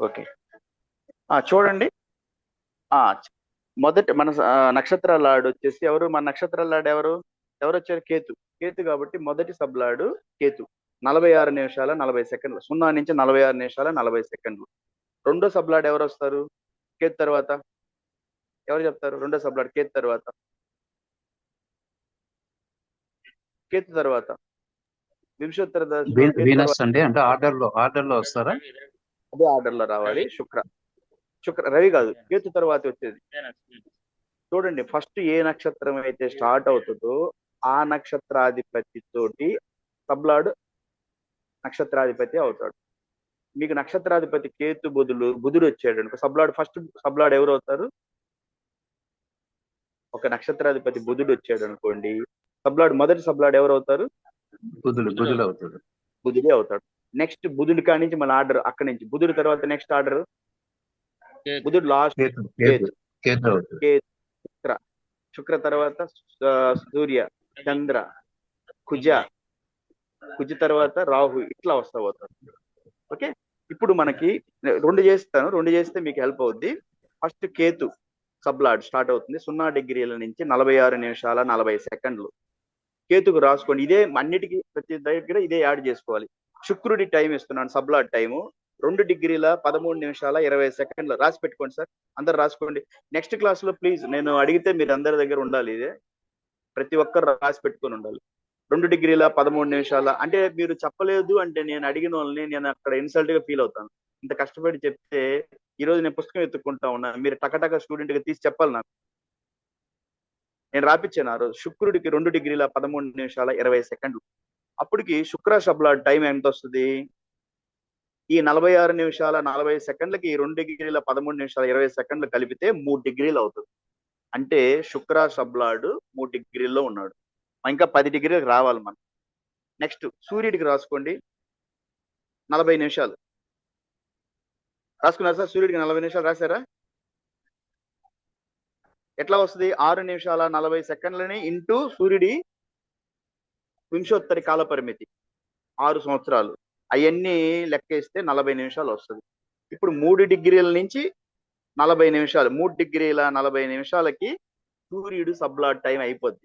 Okay. చూడండి. ఆ మొదటి మన నక్షత్రాల లార్డ్ వచ్చేసి ఎవరు? మన నక్షత్రాల లార్డ్ ఎవరు? ఎవరు వచ్చారు? కేతు. కేతు కాబట్టి మొదటి సబ్లాడు కేతు. 46 నిమిషాల 40 సెకండ్లు. 0 నుంచి 46 నిమిషాల 40 సెకండ్లు. రెండో సబ్లాడ్ ఎవరు వస్తారు? కేతు తర్వాత ఎవరు చెప్తారు? రెండో సబ్లాడ్ కేతు తర్వాత. కేతు తర్వాత వింశోత్తర దశలో కేతు వీనస్ తర్వాత అండి, అంటే ఆర్డర్ లో వస్తారా? అదే ఆర్డర్ లో రావాలి. రవి కాదు, కేతు తర్వాత వచ్చేది. చూడండి, ఫస్ట్ ఏ నక్షత్రం అయితే స్టార్ట్ అవుతుందో ఆ నక్షత్రాధిపతి తోటి సబ్లాడ్ నక్షత్రాధిపతి అవుతాడు. మీకు నక్షత్రాధిపతి కేతు బుధుడు వచ్చాడు అనుకో, ఫస్ట్ సబ్లాడ్ ఎవరు అవుతారు? ఒక నక్షత్రాధిపతి బుధుడు వచ్చాడు అనుకోండి, మొదటి సబ్లాడ్ ఎవరు అవుతారు? బుధుడు అవుతాడు. బుధుడే అవుతాడు. నెక్స్ట్ బుధుడి కాడి నుంచి మన ఆర్డర్ అక్కడి నుంచి బుధుడి తర్వాత నెక్స్ట్ ఆర్డర్ బుధుడు లాస్ట్ కేతు. శుక్ర. శుక్ర తర్వాత సూర్య, చంద్ర, కుజ తర్వాత రాహు, ఇట్లా వస్తా పోతారు. ఓకే. ఇప్పుడు మనకి రెండు చేస్తే మీకు హెల్ప్ అవుద్ది. ఫస్ట్ కేతు సబ్లాడ్ స్టార్ట్ అవుతుంది 0 డిగ్రీల నుంచి 46 నిమిషాల 40 సెకండ్లు. కేతుకు రాసుకోండి. ఇదే అన్నిటికీ ప్రతి దగ్గర ఇదే యాడ్ చేసుకోవాలి. శుక్రుడి టైం ఇస్తున్నాను, సబ్లాడ్ టైము 2 డిగ్రీల 13 నిమిషాల 20 సెకండ్లు. రాసి పెట్టుకోండి సార్, అందరు రాసుకోండి. నెక్స్ట్ క్లాస్ లో ప్లీజ్ నేను అడిగితే మీరు అందరి దగ్గర ఉండాలి. ఇదే ప్రతి ఒక్కరు రాసి పెట్టుకొని ఉండాలి. 2 డిగ్రీల 13 నిమిషాల అంటే మీరు చెప్పలేదు అంటే నేను అడిగిన వాళ్ళని నేను అక్కడ ఇన్సల్ట్ గా ఫీల్ అవుతాను. ఇంత కష్టపడి చెప్తే ఈ రోజు నేను పుస్తకం ఎత్తుక్కుంటా ఉన్నా, మీరు టకటక స్టూడెంట్ గా తీసి చెప్పాలి నాకు. నేను రాపిచ్చాను ఆ రోజు. శుక్రుడికి 2 డిగ్రీల 13 నిమిషాల 20 సెకండ్లు. అప్పటికి శుక్ర సబ్లాడ్ టైం ఎంత వస్తుంది? ఈ 46 నిమిషాల 40 సెకండ్లకి ఈ 2 డిగ్రీల 13 నిమిషాల 20 సెకండ్లు కలిపితే 3 డిగ్రీలు అవుతుంది. అంటే శుక్ర సబ్లాడ్ 3 డిగ్రీల్లో ఉన్నాడు. ఇంకా 10 డిగ్రీలకు రావాలి మనం. నెక్స్ట్ సూర్యుడికి రాసుకోండి 40 నిమిషాలు. రాసుకున్నారు సార్? సూర్యుడికి 40 నిమిషాలు రాశారా? ఎట్లా వస్తుంది? 6 నిమిషాల 40 సెకండ్లని ఇంటూ సూర్యుడి వింశోత్తరి కాల పరిమితి 6 సంవత్సరాలు, అవన్నీ లెక్కేస్తే 40 నిమిషాలు వస్తుంది. ఇప్పుడు 3 డిగ్రీల నుంచి 40 నిమిషాలు, 3 డిగ్రీల 40 నిమిషాలకి సూర్యుడు సబ్లాడ్ టైం అయిపోద్ది.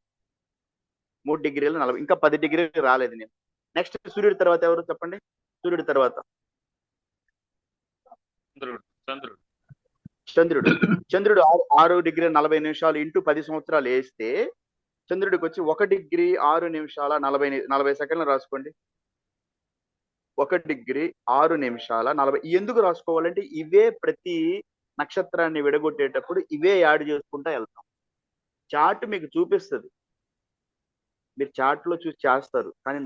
3 డిగ్రీల 40, ఇంకా 10 డిగ్రీలు రాలేదు నేను. నెక్స్ట్ సూర్యుడి తర్వాత ఎవరు చెప్పండి? సూర్యుడి తర్వాత చంద్రుడు. చంద్రుడు 6 డిగ్రీ 40 నిమిషాలు ఇంటూ 10 సంవత్సరాలు వేస్తే చంద్రుడికి వచ్చి 1 డిగ్రీ 6 నిమిషాల 40 సెకండ్లు రాసుకోండి. 1 డిగ్రీ 6 నిమిషాల 40. ఎందుకు రాసుకోవాలంటే ఇవే ప్రతి నక్షత్రాన్ని విడగొట్టేటప్పుడు ఇవే యాడ్ చేసుకుంటా వెళ్తాం. చార్ట్ మీకు చూపిస్తుంది, మీరు చార్ట్ లో చూసి చేస్తారు. కానీ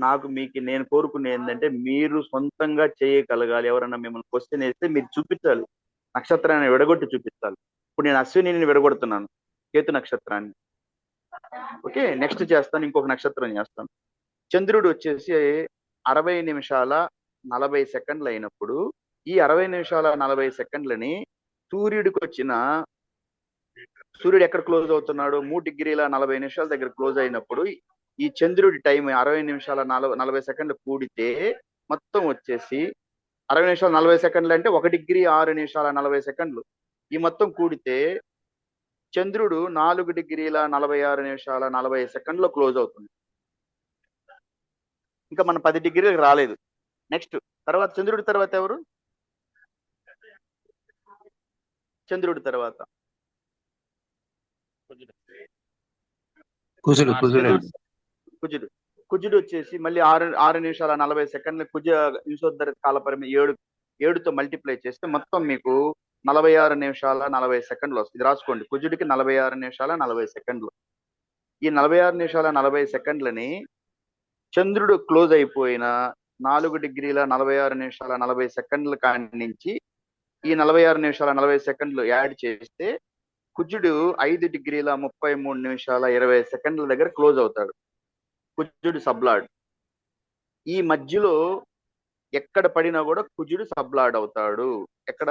నేను కోరుకునే ఏంటంటే మీరు సొంతంగా చేయగలగాలి. ఎవరన్నా మిమ్మల్ని క్వశ్చన్ వేస్తే మీరు చూపించాలి, నక్షత్రాన్ని విడగొట్టి చూపించాలి. ఇప్పుడు నేను అశ్విని విడగొడుతున్నాను, కేతు నక్షత్రాన్ని. ఓకే, నెక్స్ట్ చేస్తాను, ఇంకొక నక్షత్రం చేస్తాను. చంద్రుడు వచ్చేసి 60 నిమిషాల 40 సెకండ్లు అయినప్పుడు ఈ 60 నిమిషాల 40 సెకండ్లని సూర్యుడు ఎక్కడ క్లోజ్ అవుతున్నాడు? 3 డిగ్రీల 40 నిమిషాల దగ్గర క్లోజ్ అయినప్పుడు ఈ చంద్రుడి టైం 60 నిమిషాల 40 సెకండ్లు కూడితే మొత్తం వచ్చేసి 60 నిమిషాల 40 సెకండ్లు అంటే 1 డిగ్రీ 6 నిమిషాల 40 సెకండ్లు. ఈ మొత్తం కూడితే చంద్రుడు 4 డిగ్రీల 46 నిమిషాల 40 సెకండ్లో క్లోజ్ అవుతుంది. ఇంకా మన 10 డిగ్రీలకు రాలేదు. నెక్స్ట్ తర్వాత చంద్రుడి తర్వాత ఎవరు? చంద్రుడి తర్వాత కుజుడు వచ్చేసి మళ్ళీ 6 నిమిషాల 40 సెకండ్లు. కుజ వింశోత్తర కాల పరిమితి 7తో మల్టిప్లై చేస్తే మొత్తం మీకు 46 నిమిషాల 40 సెకండ్లు వస్తుంది. రాసుకోండి, కుజుడికి 46 నిమిషాల 40 సెకండ్లు. ఈ 46 నిమిషాల 40 సెకండ్లని చంద్రుడు క్లోజ్ అయిపోయిన 4 డిగ్రీల 46 నిమిషాల 40 సెకండ్ల కాడి నుంచి ఈ 46 నిమిషాల 40 సెకండ్లు యాడ్ చేస్తే కుజుడు 5 డిగ్రీల 33 నిమిషాల 20 సెకండ్ల దగ్గర క్లోజ్ అవుతాడు. కుజుడు సబ్లాడ్. ఈ మధ్యలో ఎక్కడ పడినా కూడా కుజుడు సబ్లాడ్ అవుతాడు. ఎక్కడ?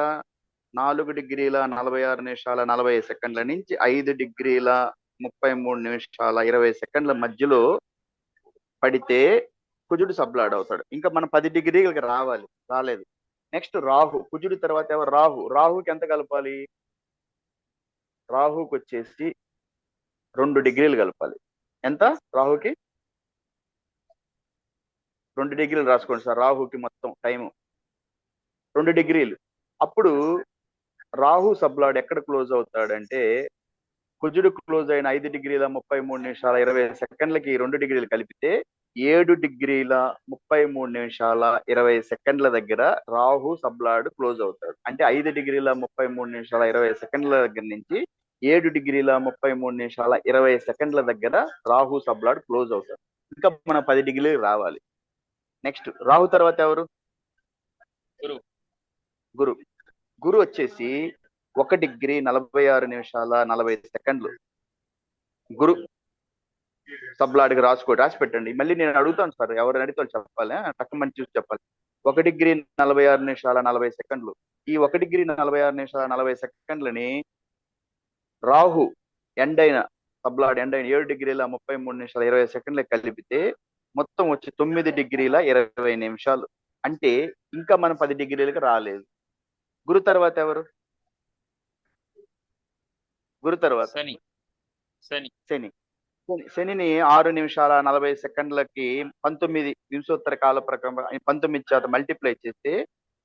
4 డిగ్రీల 46 నిమిషాల 40 సెకండ్ల నుంచి 5 డిగ్రీల 33 నిమిషాల 20 సెకండ్ల మధ్యలో పడితే కుజుడు సబ్లాడ్ అవుతాడు. ఇంకా మన 10 డిగ్రీలకి రాలేదు. నెక్స్ట్ రాహు, కుజుడి తర్వాత ఎవరు? రాహు. రాహుకి ఎంత కలపాలి? రాహుకి వచ్చేసి 2 డిగ్రీలు కలపాలి. ఎంత రాహుకి? 2 డిగ్రీలు రాసుకోండి సార్. రాహుకి మొత్తం టైము 2 డిగ్రీలు. అప్పుడు రాహు సబ్లాడ్ ఎక్కడ క్లోజ్ అవుతాడంటే, కుజుడు క్లోజ్ అయిన 5 డిగ్రీల 33 నిమిషాల 20 సెకండ్లకి 2 డిగ్రీలు కలిపితే 7 డిగ్రీల 33 నిమిషాల 20 సెకండ్ల దగ్గర రాహు సబ్లాడ్ క్లోజ్ అవుతాడు. అంటే 5 డిగ్రీల 33 నిమిషాల 20 సెకండ్ల దగ్గర నుంచి 7 డిగ్రీల 33 నిమిషాల 20 సెకండ్ల దగ్గర రాహు సబ్లాడ్ క్లోజ్ అవుతాడు. ఇంకా మనం 10 డిగ్రీలు రావాలి. నెక్స్ట్ రాహు తర్వాత ఎవరు? గురు. గురు వచ్చేసి 1 డిగ్రీ 46 నిమిషాల 40 సెకండ్లు. గురు సబ్లాడ్కి రాసి పెట్టండి. మళ్ళీ నేను అడుగుతాను సార్, ఎవరు అడిగితే చెప్పాలి, తక్కువ మంది చూసి చెప్పాలి. 1 డిగ్రీ 46 నిమిషాల 40 సెకండ్లు. ఈ 1 డిగ్రీ 46 నిమిషాల 40 సెకండ్లని రాహు ఎండ్ అయిన సబ్లాడ్ ఎండ్ అయిన 7 డిగ్రీల 33 నిమిషాల 20 సెకండ్లకి కలిపితే మొత్తం వచ్చి 9 డిగ్రీల 20 నిమిషాలు. అంటే ఇంకా మనం 10 డిగ్రీలకు రాలేదు. గురు తర్వాత ఎవరు? గురు తర్వాత శని. శనిని 6 నిమిషాల 40 సెకండ్లకి 19 వింశోత్తర కాల ప్రకారం 19 చేత మల్టిప్లై చేస్తే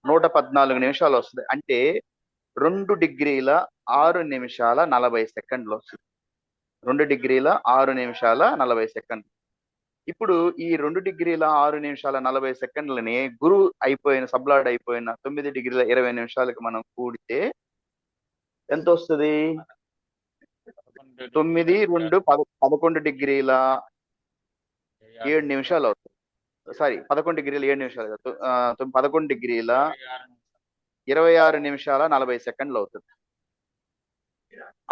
114 నిమిషాలు వస్తుంది. అంటే 2 డిగ్రీల 6 నిమిషాల 40 సెకండ్లు వస్తుంది. 2 డిగ్రీల 6 నిమిషాల 40 సెకండ్లు. ఇప్పుడు ఈ 2 డిగ్రీల 6 నిమిషాల 40 సెకండ్లని గురు అయిపోయిన సబ్లాడ్ అయిపోయిన 9 డిగ్రీల 20 నిమిషాలకి మనం కూడితే ఎంత వస్తుంది? 9 2 11 డిగ్రీల 7 నిమిషాలు అవుతుంది. సారీ, 11 డిగ్రీల 7 నిమిషాలు కాదు, 11 డిగ్రీల 26 నిమిషాల 40 సెకండ్లు అవుతుంది.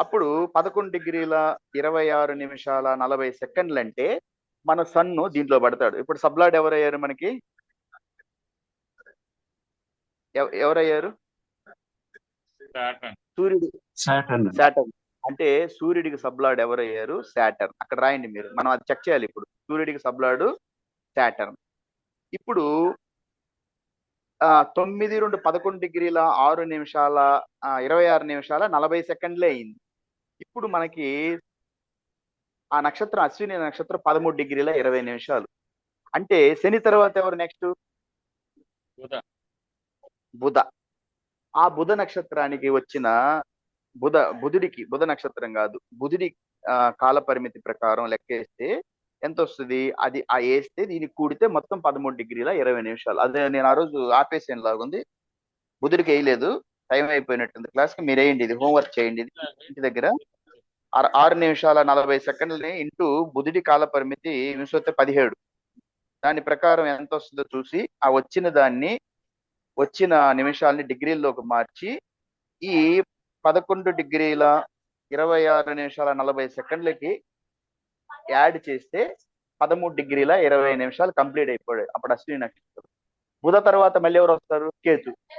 అప్పుడు 11 డిగ్రీల 26 నిమిషాల 40 సెకండ్లు అంటే మన సన్ను దీంట్లో పడతాడు. ఇప్పుడు సబ్లాడ్ ఎవరయ్యారు మనకి? ఎవరయ్యారు? సూర్యుడు. సాటర్న్. అంటే సూర్యుడికి సబ్లాడ్ ఎవరయ్యారు? సాటర్న్. అక్కడ రాయండి మీరు, మనం అది చెక్ చేయాలి. ఇప్పుడు సూర్యుడికి సబ్లాడు సాటర్న్. ఇప్పుడు 9 2 11 డిగ్రీల 6 నిమిషాల 26 నిమిషాల 40 సెకండ్లే అయింది. ఇప్పుడు మనకి ఆ నక్షత్రం అశ్విని నక్షత్రం 13 డిగ్రీల 20 నిమిషాలు. అంటే శని తర్వాత ఎవరు నెక్స్ట్? బుధ. ఆ బుధ నక్షత్రానికి వచ్చిన బుధ నక్షత్రం కాదు, బుధుడి కాల పరిమితి ప్రకారం లెక్కేస్తే ఎంత వస్తుంది? అది వేస్తే దీనికి కూడితే మొత్తం 13 డిగ్రీల 20 నిమిషాలు. అదే నేను ఆ రోజు ఆపేసేన్ లాగుంది, బుధుడికి వేయలేదు, టైం అయిపోయినట్టుంది క్లాస్కి. మీరు వేయండి, ఇది హోంవర్క్ చేయండి. ఇది ఇంటి దగ్గర 6 నిమిషాల 40 సెకండ్లని ఇంటూ బుధుడి కాల పరిమితి 17. దాని ప్రకారం ఎంత వస్తుందో చూసి ఆ వచ్చిన నిమిషాలని డిగ్రీల్లోకి మార్చి ఈ 11 డిగ్రీల 26 నిమిషాల 40 సెకండ్లకి యాడ్ చేస్తే 13 డిగ్రీల 20 నిమిషాలు కంప్లీట్ అయిపోయాడు. అప్పుడు అశ్విని నక్షత్రం. బుధ తర్వాత మళ్ళీ ఎవరు వస్తారు?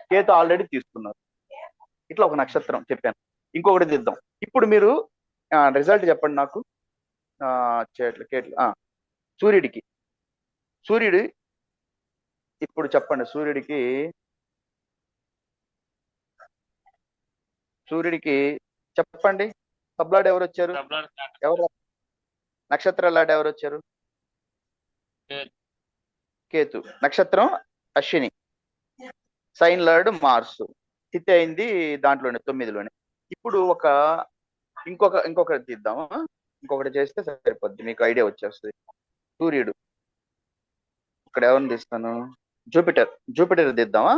కేతు ఆల్రెడీ తీసుకున్నారు. ఇట్లా ఒక నక్షత్రం చెప్పాను. ఇంకొకటి తీద్దాం. ఇప్పుడు మీరు రిజల్ట్ చెప్పండి నాకు. సూర్యుడు ఇప్పుడు చెప్పండి. సూర్యుడికి చెప్పండి, సబ్లాడ్ ఎవరు వచ్చారు? ఎవరు నక్షత్ర లాడ్ ఎవరు వచ్చారు? కేతు. నక్షత్రం అశ్విని, సైన్ లార్డ్ మార్సు, స్థితి అయింది దాంట్లోనే 9లోనే. ఇప్పుడు ఇంకొకటి తీద్దాము. ఇంకొకటి చేస్తే సరిపోద్ది, మీకు ఐడియా వచ్చేస్తుంది. సూర్యుడు ఇక్కడ ఎవరిని తీస్తాను? జూపిటర్ తీద్దామా?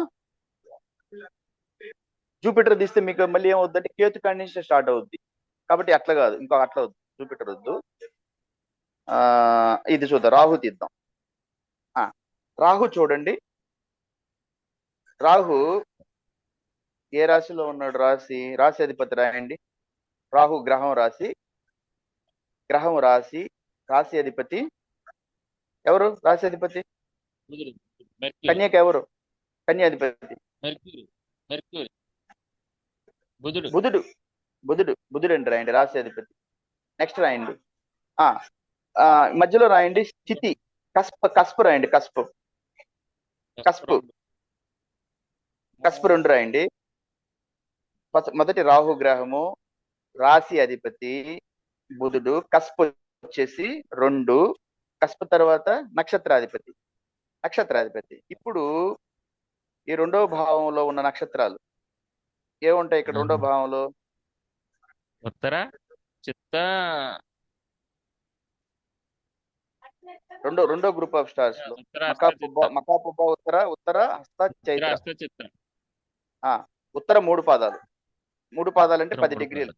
జూపిటర్ తీస్తే మీకు మళ్ళీ ఏమవుద్దంటే కేతు కాడి నుంచి స్టార్ట్ అవుద్ది. కాబట్టి అట్లా కాదు, అట్లా వద్దు, జూపిటర్ వద్దు. ఇది చూద్దాం, రాహు తీద్దాం. రాహు చూడండి, రాహు ఏ రాశిలో ఉన్నాడు? రాశి అధిపతి రాయండి. రాహు గ్రహం రాశి అధిపతి ఎవరు? రాశి అధిపతి కన్యక ఎవరు? కన్యాధిపతి బుధుడు అండి, రాయండి రాశి అధిపతి. నెక్స్ట్ రాయండి, మధ్యలో రాయండి స్థితి. కస్ప్ రాయండి, కస్ప్ కస్పు 2 రాయండి. మొదటి రాహు గ్రహము, రాశి అధిపతి బుధుడు, కస్పు వచ్చేసి 2, కస్పు తర్వాత నక్షత్రాధిపతి. ఇప్పుడు ఈ 2వ భావంలో ఉన్న నక్షత్రాలు ఏముంటాయి ఇక్కడ? 2వ భావంలో ఉత్తర చిత్త రెండో గ్రూప్ ఆఫ్ స్టార్స్ లో ఉత్తర మకా హస్త పుబ్బ ఉత్తర హస్త చైత్ర. హస్త చిత్త ఉత్తర 3 పాదాలు. 3 పాదాలు అంటే 10 ఉత్తర డిగ్రీలు.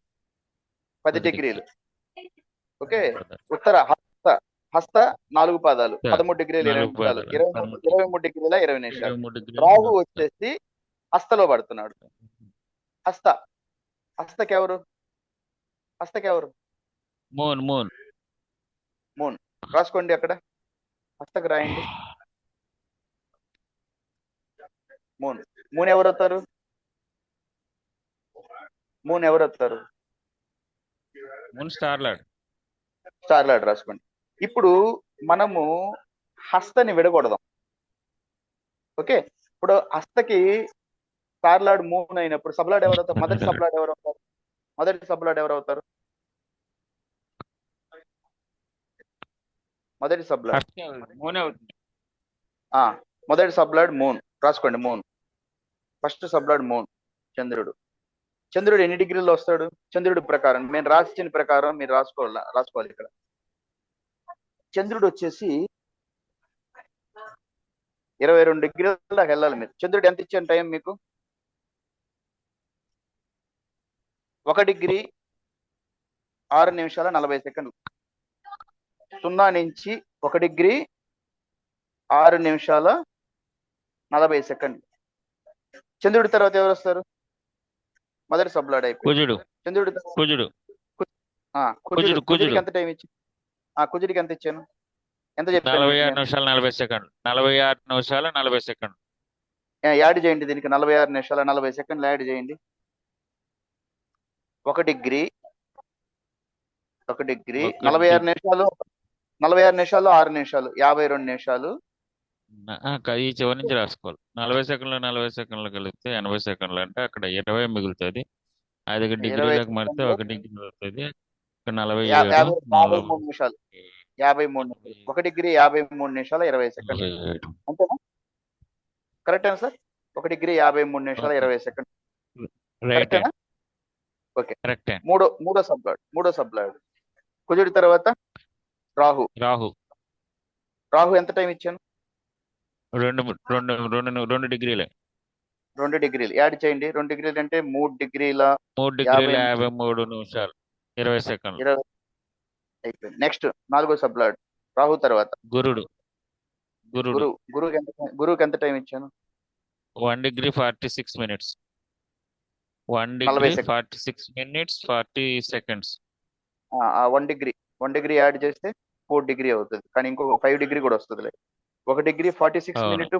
10 10 డిగ్రీలు. ఓకే. పాదాలు. ఉత్తర హస్త 4 పాదాలు, 13 డిగ్రీలు 20 4 నిమిషాలు, పాదాలు, 23 డిగ్రీల 20 నిమిషాలు. 23 డిగ్రీలు రాహు వచ్చేసి హస్తలో పడుతున్నాడు. హస్తకెవరు? మూన్ రాసుకోండి అక్కడ, హస్తకు రాయండి. మూన్ ఎవరవుతారు? మూన్ స్టార్ లార్డ్ రాసుకోండి. ఇప్పుడు మనము హస్తని విడగొడదాం. ఓకే. ఇప్పుడు హస్తకి స్టార్ లార్డ్ మూన్ అయినప్పుడు సబ్లార్డ్ ఎవరవుతారు? మొదటి సబ్లార్డ్ ఎవరవుతారు? మొదటి సబ్లార్డ్ మొదటి సబ్లార్డ్ మూన్ రాసుకోండి. ఫస్ట్ సబ్లార్డ్ మూన్ చంద్రుడు ఎన్ని డిగ్రీల్లో వస్తాడు? చంద్రుడి ప్రకారం నేను రాసిన ప్రకారం మీరు రాసుకోవాలి ఇక్కడ. చంద్రుడు వచ్చేసి 22 డిగ్రీల దాకా వెళ్ళాలి మీరు. చంద్రుడు ఎంత ఇచ్చాను టైం మీకు? 1 డిగ్రీ 6 నిమిషాల 40 సెకండ్లు. 0 నుంచి 1 డిగ్రీ 6 నిమిషాల 40 సెకండ్లు. చంద్రుడి తర్వాత ఎవరు వస్తారు? మొదటి సబ్లార్డ్ అయిపోయింది. కుజుడికి ఎంత టైం ఇచ్చి? కుజుడికి ఎంత ఇచ్చాను? ఎంత చెప్పాను? 46 నిమిషాల 40 సెకండ్లు. 46 నిమిషాల 40 సెకండ్లు యాడ్ చేయండి దీనికి. 46 నిమిషాల 40 సెకండ్లు యాడ్ చేయండి. 1 డిగ్రీ 46 నిమిషాలు 6 నిమిషాలు 52 నిమిషాలు. ఈ చివరి నుంచి రాసుకోవాలి. 40 సెకండ్లు కలిపితే 80 సెకండ్లు అంటే అక్కడ 20 మిగులుతుంది. 5 డిగ్రీలకు మారితే 1 డిగ్రీ అవుతుంది. 53 నిమిషాలు 1 డిగ్రీ 53 నిమిషాల 20 సెకండ్లు. అంతేనా? కరెక్టేనా సార్? 1 డిగ్రీ 53 నిమిషాల 20 సెకండ్లు. కరెక్టేనా? ఓకే. మూడో సబ్లార్డ్ కుజుడి తర్వాత రాహు ఎంత టైం ఇచ్చాను? 2 డిగ్రీలే. 2 డిగ్రీలు యాడ్ చేయండి. 2 డిగ్రీలు అంటే 3 డిగ్రీల 53 నిమిషాలు 20 సెకండ్లు అయిపోయింది. నెక్స్ట్ 4వ సబ్లార్డ్ రాహు తర్వాత గురువుకి ఎంత టైం ఇచ్చాను? 1 degree 46 minutes. 1 degree 46 minutes 40 seconds. 1 degree add చేస్తే 4 డిగ్రీ అవుతుంది. కానీ ఇంకో 5 డిగ్రీ కూడా వస్తుంది. 1 డిగ్రీ 46 మినిట్,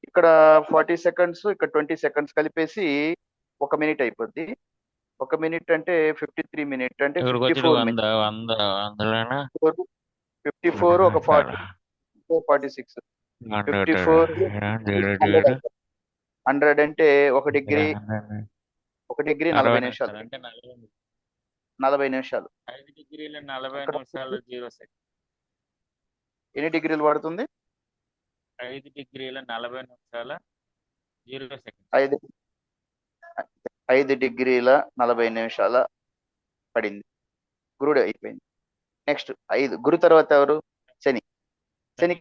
ఇక్కడ 40 సెకండ్స్, ఇక్కడ 20 సెకండ్స్ కలిపేసి 1 మినిట్ అయిపోద్ది. 1 మినిట్ అంటే 53 మినిట్ అంటే 54 ఒక 46 54 100 అంటే 1 డిగ్రీ 40 నిమిషాలు. 40 నిమిషాలు. 5 డిగ్రీల 40 నిమిషాలు 0 సెకండ్. ఎన్ని డిగ్రీలు పడుతుంది? 5 డిగ్రీల 40 నిమిషాల 0 సెకండ్. 5 డిగ్రీల 40 నిమిషాల పడింది. గురుడు అయిపోయింది. నెక్స్ట్ 5 గురు తర్వాత ఎవరు? శని